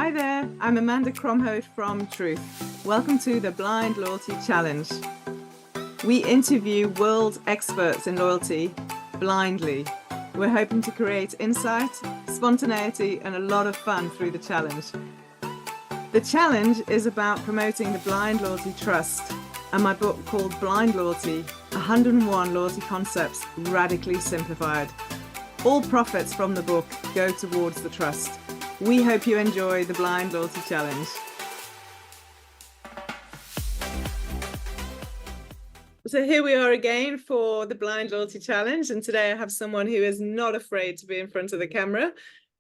Hi there, I'm Amanda Cromhote from Truth. Welcome to the Blind Loyalty Challenge. We interview world experts in loyalty blindly. We're hoping to create insight, spontaneity, and a lot of fun through the challenge. The challenge is about promoting the blind loyalty trust, and my book called Blind Loyalty, 101 Loyalty Concepts Radically Simplified. All profits from the book go towards the trust. We hope you enjoy the Blind Loyalty Challenge. So here we are again for the Blind Loyalty Challenge, and today I have someone who is not afraid to be in front of the camera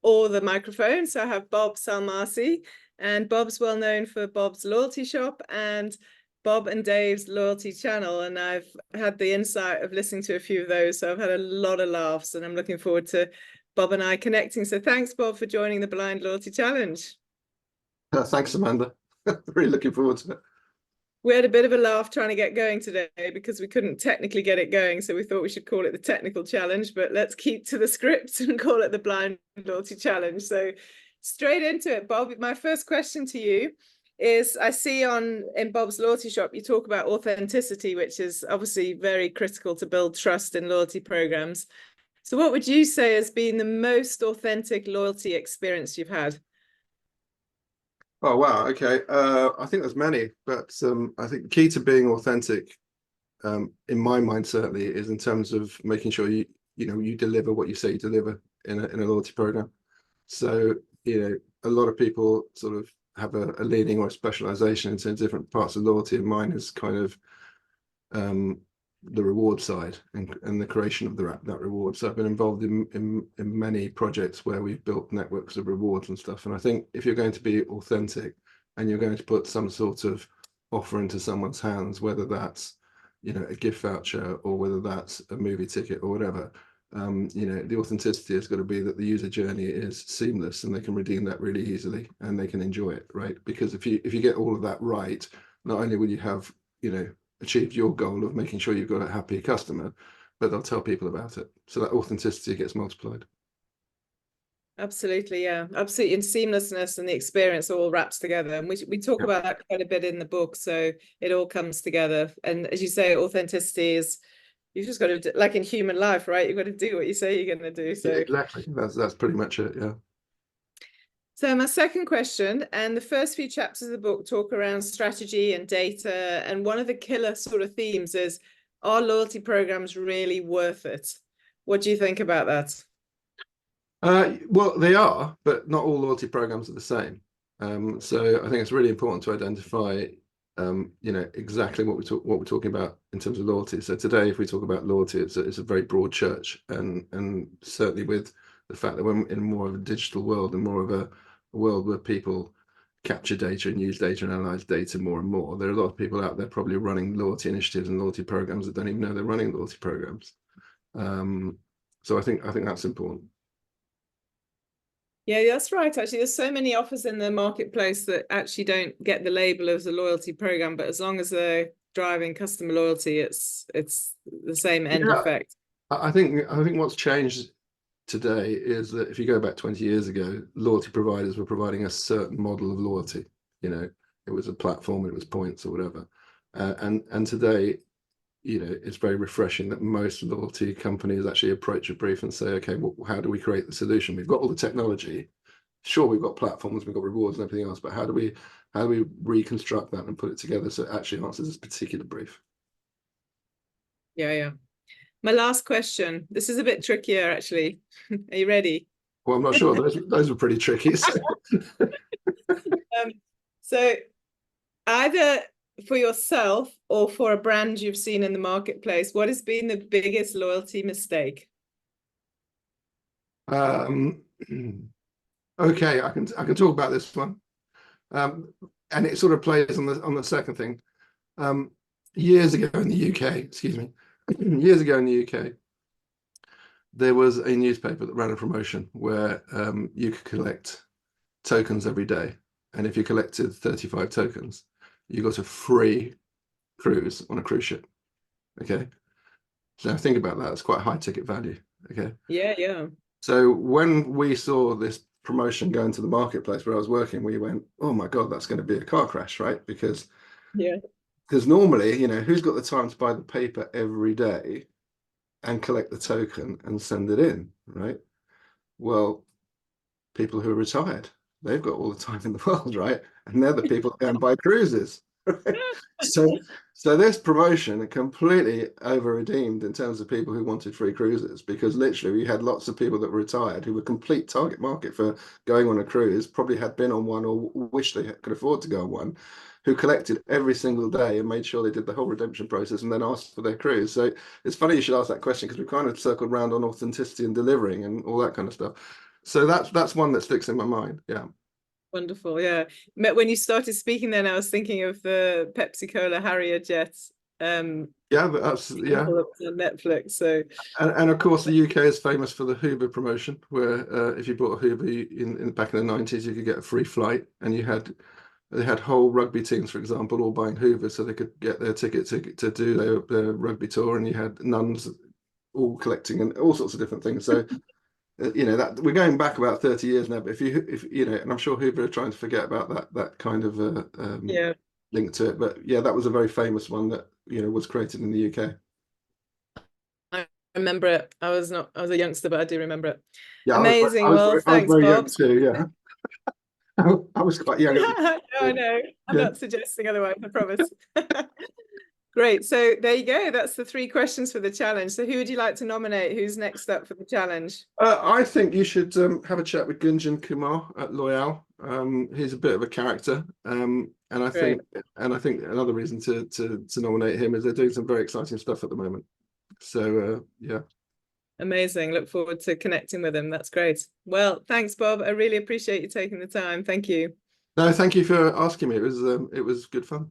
or the microphone. So I have Bob Salmasi, and Bob's well known for Bob's Loyalty Shop and Bob and Dave's Loyalty Channel, and I've had the insight of listening to a few of those, so I've had a lot of laughs, and I'm looking forward to Bob and I connecting. So thanks, Bob, for joining the Blind Loyalty Challenge. Thanks, Amanda. Really looking forward to it. We had a bit of a laugh trying to get going today because we couldn't technically get it going, so we thought we should call it the technical challenge, but let's keep to the script and call it the Blind Loyalty Challenge. So straight into it, Bob. My first question to you is, I see in Bob's Loyalty Shop, you talk about authenticity, which is obviously very critical to build trust in loyalty programs. So what would you say has been the most authentic loyalty experience you've had? Oh, wow. Okay. I think there's many, but I think the key to being authentic, in my mind, certainly, is in terms of making sure you deliver what you say you deliver in a loyalty program. So, a lot of people sort of have a leaning or a specialization into different parts of loyalty, and mine is kind of the reward side and the creation of that reward. So I've been involved in many projects where we've built networks of rewards and stuff. And I think if you're going to be authentic and you're going to put some sort of offer into someone's hands, whether that's a gift voucher or whether that's a movie ticket or whatever, the authenticity has got to be that the user journey is seamless and they can redeem that really easily and they can enjoy it, right? Because if you get all of that right, not only will you have achieved your goal of making sure you've got a happy customer, but they'll tell people about it. So that authenticity gets multiplied. Absolutely, yeah, absolutely. And seamlessness and the experience all wraps together. And we talk about that quite a bit in the book. So it all comes together. And as you say, authenticity is, you've just got to do, like in human life, right? You've got to do what you say you're going to do. So yeah, exactly. That's pretty much it. Yeah. So my second question, and the first few chapters of the book talk around strategy and data, and one of the killer sort of themes is, are loyalty programs really worth it? What do you think about that? Well, they are, but not all loyalty programs are the same. So I think it's really important to identify, exactly what we're talking about in terms of loyalty. So today, if we talk about loyalty, it's a very broad church, and certainly with the fact that we're in more of a digital world and more of a world where people capture data and use data and analyze data more and more, there are a lot of people out there probably running loyalty initiatives and loyalty programs that don't even know they're running loyalty programs. So I think that's important. Yeah, that's right. Actually, there's so many offers in the marketplace that actually don't get the label as a loyalty program, but as long as they're driving customer loyalty, it's the same end effect. I think what's changed today is that if you go back 20 years ago, loyalty providers were providing a certain model of loyalty. It was a platform, it was points or whatever. And today, it's very refreshing that most loyalty companies actually approach a brief and say, okay, well, how do we create the solution? We've got all the technology. Sure, we've got platforms, we've got rewards and everything else, but how do we reconstruct that and put it together so it actually answers this particular brief? Yeah. My last question. This is a bit trickier, actually. Are you ready? Well, I'm not sure. Those were pretty tricky. So. So either for yourself or for a brand you've seen in the marketplace, what has been the biggest loyalty mistake? Okay, I can talk about this one, and it sort of plays on the second thing. Years ago in the UK, excuse me, years ago in the UK, there was a newspaper that ran a promotion where you could collect tokens every day, and if you collected 35 tokens, you got a free cruise on a cruise ship. Okay, so think about that. It's quite a high ticket value. Okay. Yeah. So when we saw this promotion going to the marketplace where I was working, we went, oh my God, that's going to be a car crash, right? Because normally, you know, who's got the time to buy the paper every day and collect the token and send it in, right? Well, people who are retired, they've got all the time in the world, right? And they're the people that go and buy cruises. Right? So this promotion completely over redeemed in terms of people who wanted free cruises, because literally we had lots of people that were retired who were complete target market for going on a cruise, probably had been on one or wish they could afford to go on one, who collected every single day and made sure they did the whole redemption process and then asked for their cruise. So it's funny you should ask that question, because we kind of circled around on authenticity and delivering and all that kind of stuff. So that's one that sticks in my mind. Yeah. Wonderful. Yeah. When you started speaking then, I was thinking of the Pepsi Cola Harrier jet. Yeah, but that's yeah. On Netflix. So and of course the UK is famous for the Hoover promotion, where if you bought a Hoover in back in the 90s, you could get a free flight, and they had whole rugby teams, for example, all buying Hoover so they could get their ticket to do their rugby tour, and you had nuns all collecting and all sorts of different things. So you know, that we're going back about 30 years now, but if you know, and I'm sure Hoover are trying to forget about that kind of link to it, but yeah, that was a very famous one that, you know, was created in the UK. I remember it. I was a youngster, but I do remember it. Yeah, Amazing. I was Thanks, very Bob. young too. Yeah, I was quite young. No, I know. I'm not suggesting otherwise, I promise. Great. So there you go. That's the 3 questions for the challenge. So who would you like to nominate? Who's next up for the challenge? I think you should have a chat with Gunjan Kumar at Loyal. He's a bit of a character, and I think another reason to nominate him is they're doing some very exciting stuff at the moment. So yeah. Amazing. Look forward to connecting with him. That's great. Well, thanks, Bob. I really appreciate you taking the time. Thank you. No, thank you for asking me. It was good fun.